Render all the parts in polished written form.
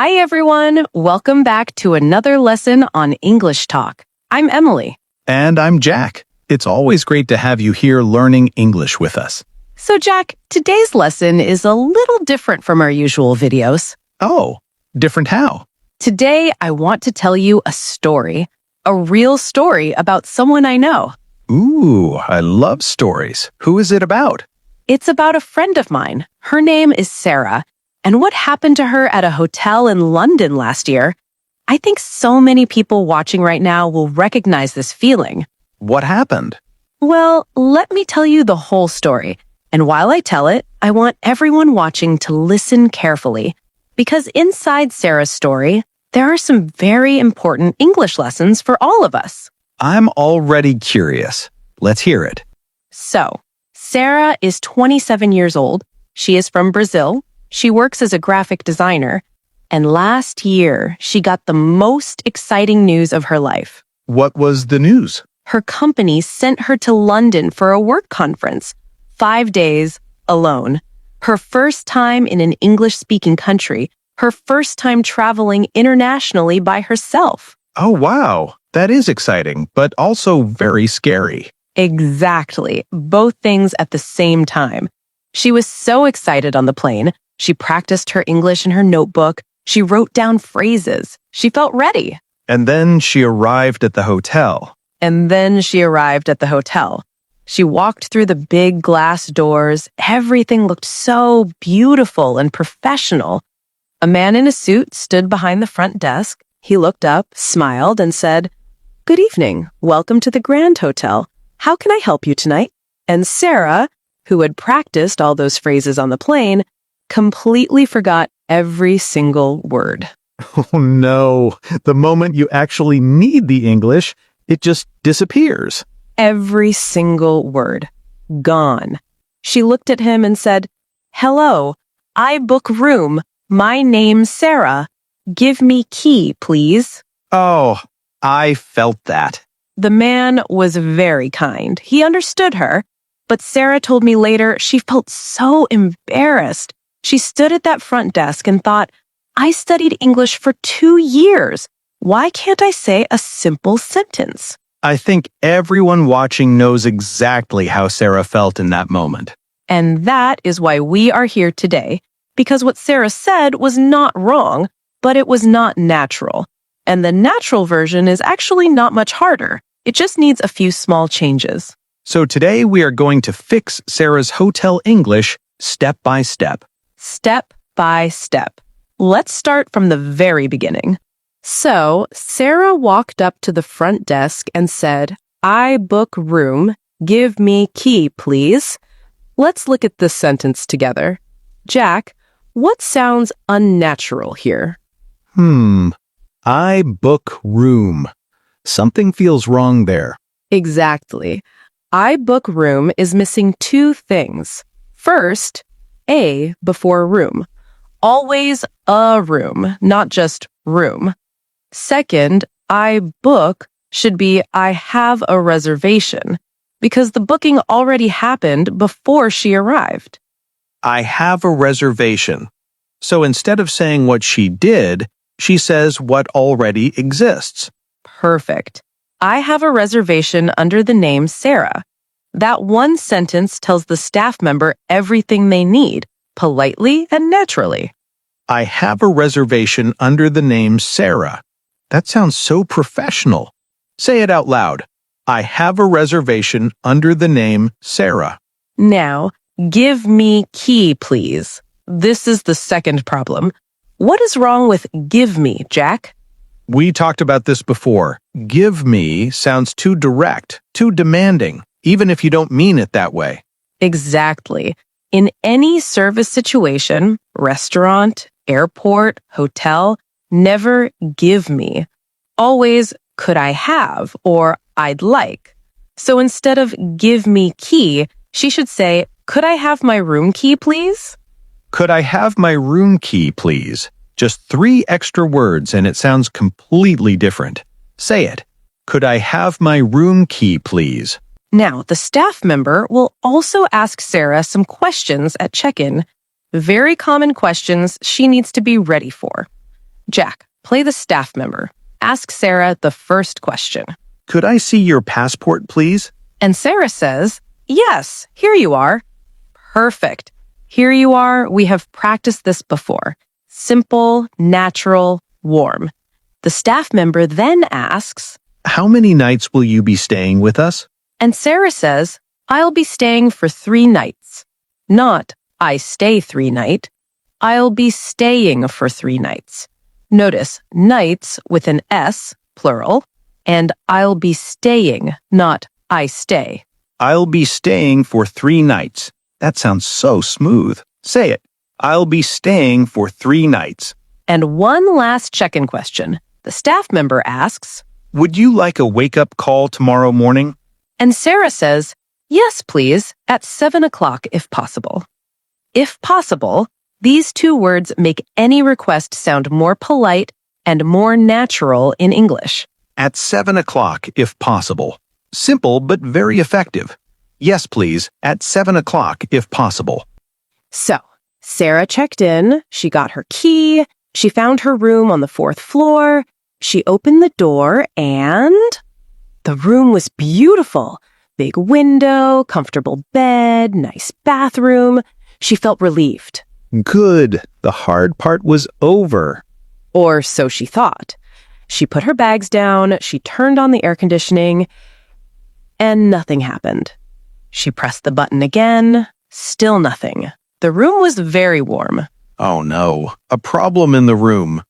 Hi, everyone. Welcome back to another lesson on English Talk. I'm Emily. And I'm Jack. It's always great to have you here learning English with us. So, Jack, today's lesson is a little different from our usual videos. Oh, different how? Today, I want to tell you a real story about someone I know. Ooh, I love stories. Who is it about? It's about a friend of mine. Her name is Sarah. And what happened to her at a hotel in London last year? I think so many people watching right now will recognize this feeling. What happened? Well, let me tell you the whole story. And while I tell it, I want everyone watching to listen carefully. Because inside Sarah's story, there are some very important English lessons for all of us. I'm already curious. Let's hear it. So, Sarah is 27 years old. She is from Brazil. She works as a graphic designer. And last year, she got the most exciting news of her life. What was the news? Her company sent her to London for a work conference. 5 days alone. Her first time in an English-speaking country. Her first time traveling internationally by herself. Oh, wow. That is exciting, but also very scary. Exactly. Both things at the same time. She was so excited on the plane. She practiced her English in her notebook. She wrote down phrases. She felt ready. And then she arrived at the hotel. She walked through the big glass doors. Everything looked so beautiful and professional. A man in a suit stood behind the front desk. He looked up, smiled, and said, "Good evening. Welcome to the Grand Hotel. How can I help you tonight?" And Sarah, who had practiced all those phrases on the plane, completely forgot every single word. Oh, no. The moment you actually need the English, it just disappears. Every single word. Gone. She looked at him and said, "Hello, I book room. My name's Sarah. Give me key, please." Oh, I felt that. The man was very kind. He understood her. But Sarah told me later she felt so embarrassed. She stood at that front desk and thought, I studied English for 2 years. Why can't I say a simple sentence? I think everyone watching knows exactly how Sarah felt in that moment. And that is why we are here today, because what Sarah said was not wrong, but it was not natural. And the natural version is actually not much harder. It just needs a few small changes. So today we are going to fix Sarah's hotel English step by step. Step by step. Let's start from the very beginning. So, Sarah walked up to the front desk and said, "I book room. Give me key, please." Let's look at this sentence together. Jack, what sounds unnatural here? I book room. Something feels wrong there. Exactly. I book room is missing two things. First, a before room. Always a room, not just room. Second, I book should be I have a reservation, because the booking already happened before she arrived. I have a reservation. So instead of saying what she did, she says what already exists. Perfect. I have a reservation under the name Sarah. That one sentence tells the staff member everything they need, politely and naturally. I have a reservation under the name Sarah. That sounds so professional. Say it out loud. I have a reservation under the name Sarah. Now, give me key, please. This is the second problem. What is wrong with give me, Jack? We talked about this before. Give me sounds too direct, too demanding, even if you don't mean it that way. Exactly. In any service situation, restaurant, airport, hotel, never give me. Always could I have or I'd like. So instead of give me key, she should say, could I have my room key, please? Could I have my room key, please? Just 3 extra words and it sounds completely different. Say it. Could I have my room key, please? Now, the staff member will also ask Sarah some questions at check-in. Very common questions she needs to be ready for. Jack, play the staff member. Ask Sarah the first question. Could I see your passport, please? And Sarah says, yes, here you are. Perfect. Here you are. We have practiced this before. Simple, natural, warm. The staff member then asks, How many nights will you be staying with us? and Sarah says, I'll be staying for 3 nights. Not, I stay 3 night. I'll be staying for 3 nights. Notice, nights with an S, plural, and I'll be staying, not I stay. I'll be staying for 3 nights. That sounds so smooth. Say it. I'll be staying for 3 nights. And one last check-in question. The staff member asks, Would you like a wake-up call tomorrow morning? and Sarah says, yes, please, at 7 o'clock if possible. If possible, these 2 words make any request sound more polite and more natural in English. At 7 o'clock, if possible. Simple, but very effective. Yes, please, at 7 o'clock, if possible. So, Sarah checked in, she got her key, she found her room on the 4th floor, she opened the door, and the room was beautiful. Big window, comfortable bed, nice bathroom. She felt relieved. Good. The hard part was over. Or so she thought. She put her bags down, she turned on the air conditioning, and nothing happened. She pressed the button again, still nothing. The room was very warm. Oh no, a problem in the room.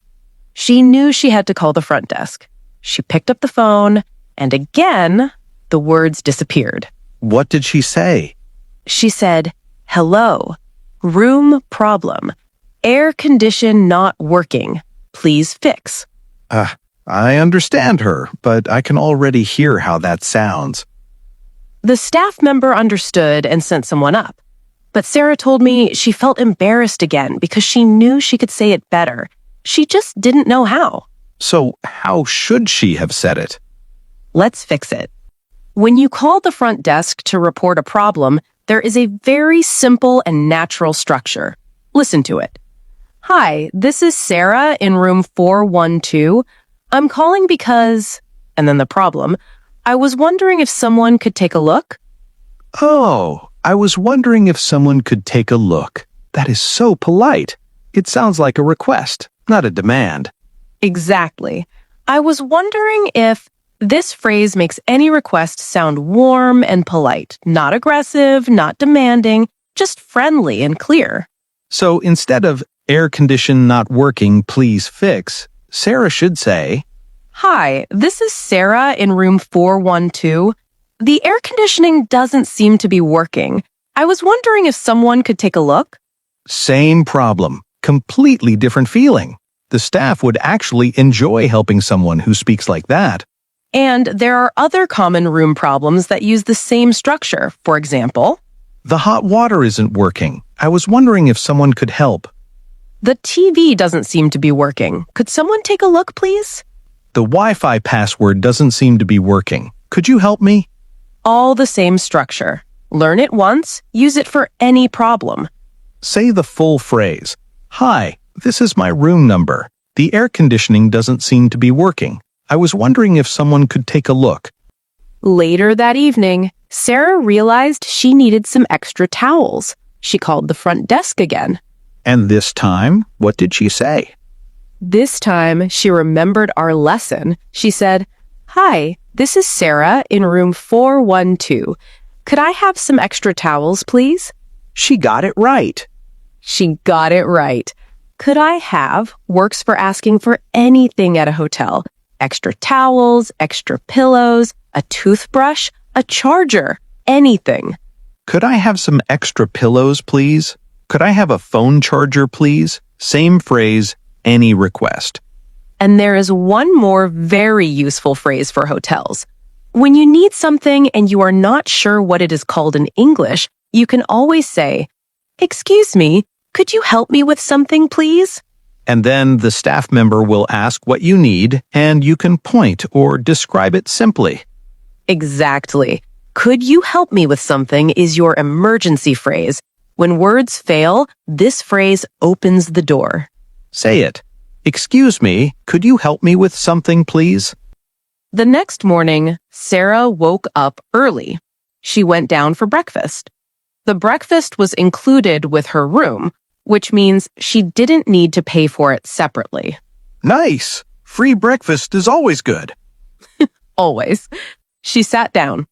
She knew she had to call the front desk. She picked up the phone, and again, the words disappeared. What did she say? She said, hello, room problem, air condition not working, please fix. I understand her, but I can already hear how that sounds. The staff member understood and sent someone up. But Sarah told me she felt embarrassed again because she knew she could say it better. She just didn't know how. So how should she have said it? Let's fix it. When you call the front desk to report a problem, there is a very simple and natural structure. Listen to it. Hi, this is Sarah in room 412. I'm calling because, and then the problem, I was wondering if someone could take a look. Oh, I was wondering if someone could take a look. That is so polite. It sounds like a request, not a demand. Exactly. I was wondering if this phrase makes any request sound warm and polite, not aggressive, not demanding, just friendly and clear. So instead of air condition not working, please fix, Sarah should say, Hi, this is Sarah in room 412. The air conditioning doesn't seem to be working. I was wondering if someone could take a look. Same problem, completely different feeling. The staff would actually enjoy helping someone who speaks like that. And there are other common room problems that use the same structure. For example, The hot water isn't working. I was wondering if someone could help. the TV doesn't seem to be working. Could someone take a look, please? The Wi-Fi password doesn't seem to be working. Could you help me? All the same structure. Learn it once, use it for any problem. Say the full phrase. Hi, this is my room number. The air conditioning doesn't seem to be working. I was wondering if someone could take a look. Later that evening, Sarah realized she needed some extra towels. She called the front desk again. And this time, what did she say? This time, she remembered our lesson. She said, Hi, this is Sarah in room 412. Could I have some extra towels, please? She got it right. She got it right. Could I have works for asking for anything at a hotel. Extra towels, extra pillows, a toothbrush, a charger, anything. Could I have some extra pillows, please? Could I have a phone charger, please? Same phrase, any request. And there is one more very useful phrase for hotels. When you need something and you are not sure what it is called in English, you can always say, Excuse me, could you help me with something, please? And then the staff member will ask what you need, and you can point or describe it simply. Exactly. Could you help me with something is your emergency phrase. When words fail, this phrase opens the door. Say it. Excuse me, could you help me with something, please? The next morning, Sarah woke up early. She went down for breakfast. The breakfast was included with her room, which means she didn't need to pay for it separately. Nice! Free breakfast is always good. Always. She sat down.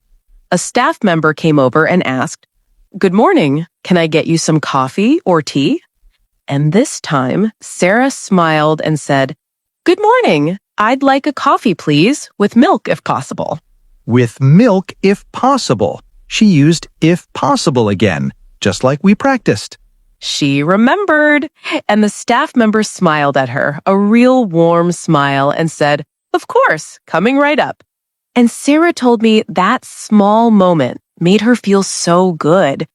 A staff member came over and asked, "Good morning. Can I get you some coffee or tea?" And this time, Sarah smiled and said, "Good morning. I'd like a coffee, please, with milk if possible." With milk if possible. She used if possible again, just like we practiced. She remembered, and the staff member smiled at her, a real warm smile, and said, "Of course, coming right up." And Sarah told me that small moment made her feel so good.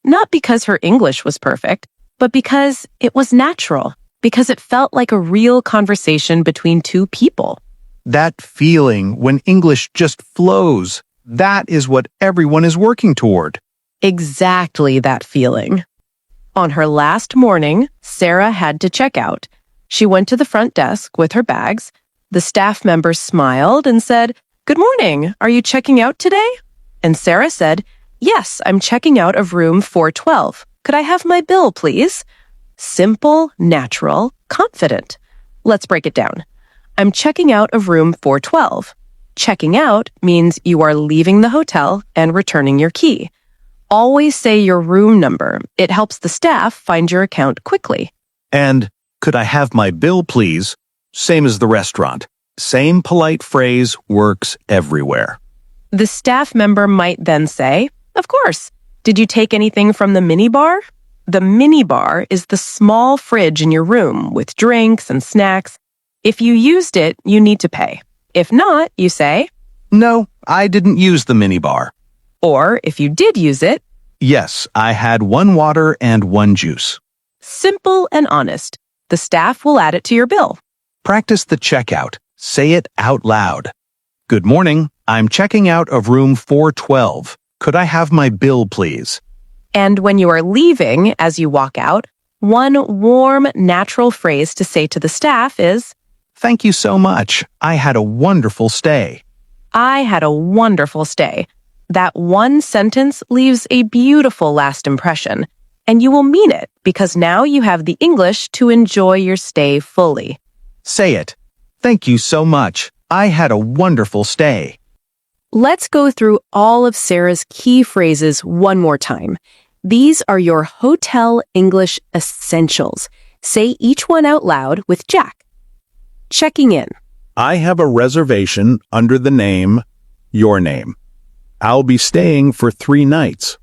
Not because her English was perfect, but because it was natural, because it felt like a real conversation between two people. That feeling when English just flows, that is what everyone is working toward. Exactly that feeling. On her last morning, Sarah had to check out. She went to the front desk with her bags. The staff member smiled and said, "Good morning. Are you checking out today?" And Sarah said, "Yes, I'm checking out of room 412. Could I have my bill, please?" Simple, natural, confident. Let's break it down. I'm checking out of room 412. Checking out means you are leaving the hotel and returning your key. Always say your room number. It helps the staff find your account quickly. And, could I have my bill, please? Same as the restaurant. Same polite phrase works everywhere. The staff member might then say, "Of course. Did you take anything from the minibar?" The minibar is the small fridge in your room with drinks and snacks. If you used it, you need to pay. If not, you say, No, I didn't use the minibar. or if you did use it, Yes, I had one water and one juice. simple and honest. The staff will add it to your bill. Practice the checkout. Say it out loud. Good morning. I'm checking out of room 412. Could I have my bill, please? And when you are leaving, as you walk out, one warm, natural phrase to say to the staff is, Thank you so much. I had a wonderful stay. "I had a wonderful stay." That one sentence leaves a beautiful last impression, and you will mean it because now you have the English to enjoy your stay fully. Say it. Thank you so much. I had a wonderful stay. Let's go through all of Sarah's key phrases one more time. These are your hotel English essentials. Say each one out loud with Jack. Checking in. I have a reservation under the name, your name. I'll be staying for 3 nights.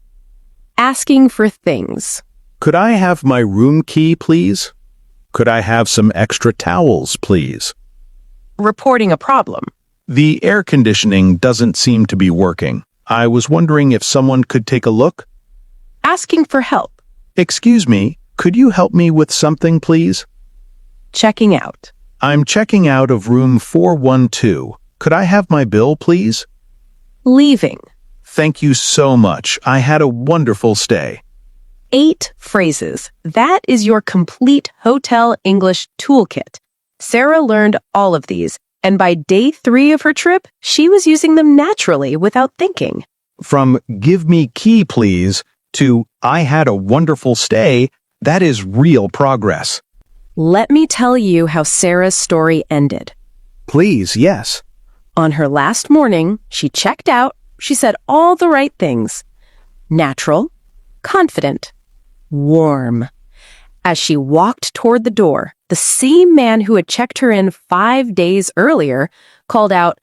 Asking for things. Could I have my room key, please? Could I have some extra towels, please? Reporting a problem. The air conditioning doesn't seem to be working. I was wondering if someone could take a look. Asking for help. Excuse me, could you help me with something, please? Checking out. I'm checking out of room 412. Could I have my bill, please? Leaving. Thank you so much. I had a wonderful stay. 8 phrases. That is your complete hotel English toolkit. Sarah learned all of these, and by day 3 of her trip, she was using them naturally without thinking. From give me key, please, to I had a wonderful stay, that is real progress. Let me tell you how Sarah's story ended. Please, yes. On her last morning, she checked out. She said all the right things. Natural, confident, warm. As she walked toward the door, the same man who had checked her in 5 days earlier called out,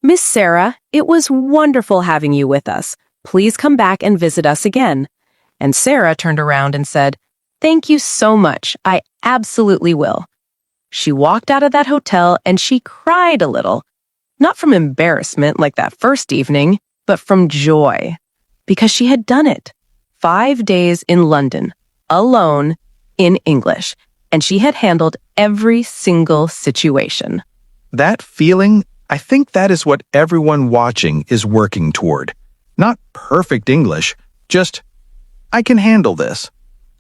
"Miss Sarah, it was wonderful having you with us. Please come back and visit us again." And Sarah turned around and said, "Thank you so much. I absolutely will." She walked out of that hotel and she cried a little. Not from embarrassment like that first evening, but from joy. Because she had done it. 5 days in London, alone, in English, and she had handled every single situation. That feeling, I think that is what everyone watching is working toward. Not perfect English, just, I can handle this.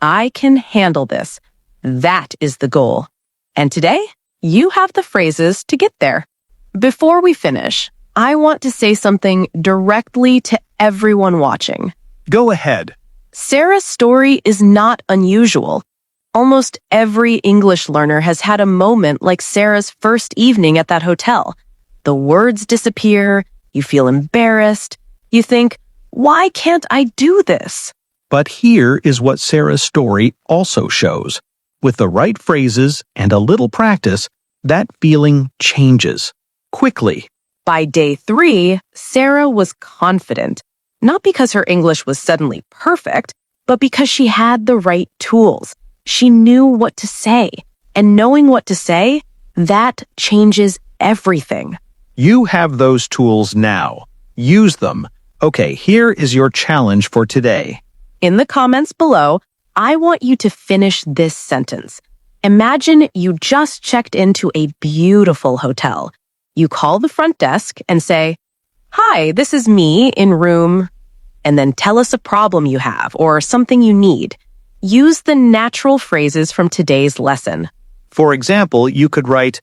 I can handle this. That is the goal. And today, You have the phrases to get there. Before we finish, I want to say something directly to everyone watching. Go ahead. Sarah's story is not unusual. Almost every English learner has had a moment like Sarah's first evening at that hotel. The words disappear, you feel embarrassed, you think, why can't I do this? But here is what Sarah's story also shows. With the right phrases and a little practice, that feeling changes quickly. By day 3, Sarah was confident, not because her English was suddenly perfect, but because she had the right tools. She knew what to say, and knowing what to say, that changes everything. You have those tools now. Use them. Okay, here is your challenge for today. In the comments below, I want you to finish this sentence. Imagine you just checked into a beautiful hotel. You call the front desk and say, "Hi, this is me in room," and then tell us a problem you have or something you need. Use the natural phrases from today's lesson. For example, you could write,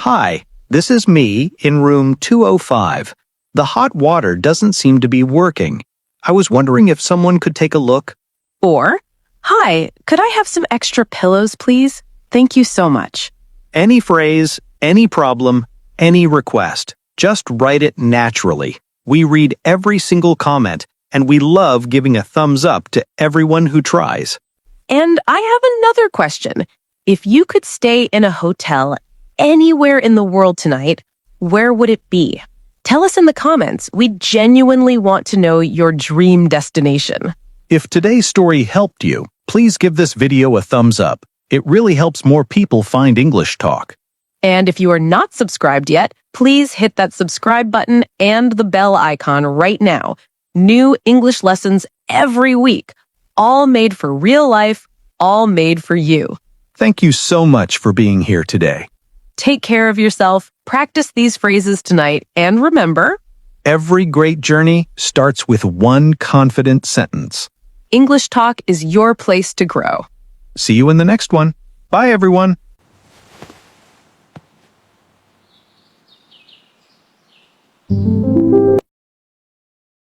"Hi, this is me in room 205. The hot water doesn't seem to be working. I was wondering if someone could take a look." Or, "Hi, could I have some extra pillows, please? Thank you so much." Any phrase, any problem, any request. Just write it naturally. We read every single comment, and we love giving a thumbs up to everyone who tries. And I have another question. If you could stay in a hotel anywhere in the world tonight, where would it be? Tell us in the comments. We genuinely want to know your dream destination. If today's story helped you, please give this video a thumbs up. It really helps more people find English Talk. And if you are not subscribed yet, please hit that subscribe button and the bell icon right now. New English lessons every week, all made for real life, all made for you. Thank you so much for being here today. Take care of yourself, practice these phrases tonight, and remember, every great journey starts with one confident sentence. English Talk is your place to grow. See you in the next one. Bye, everyone.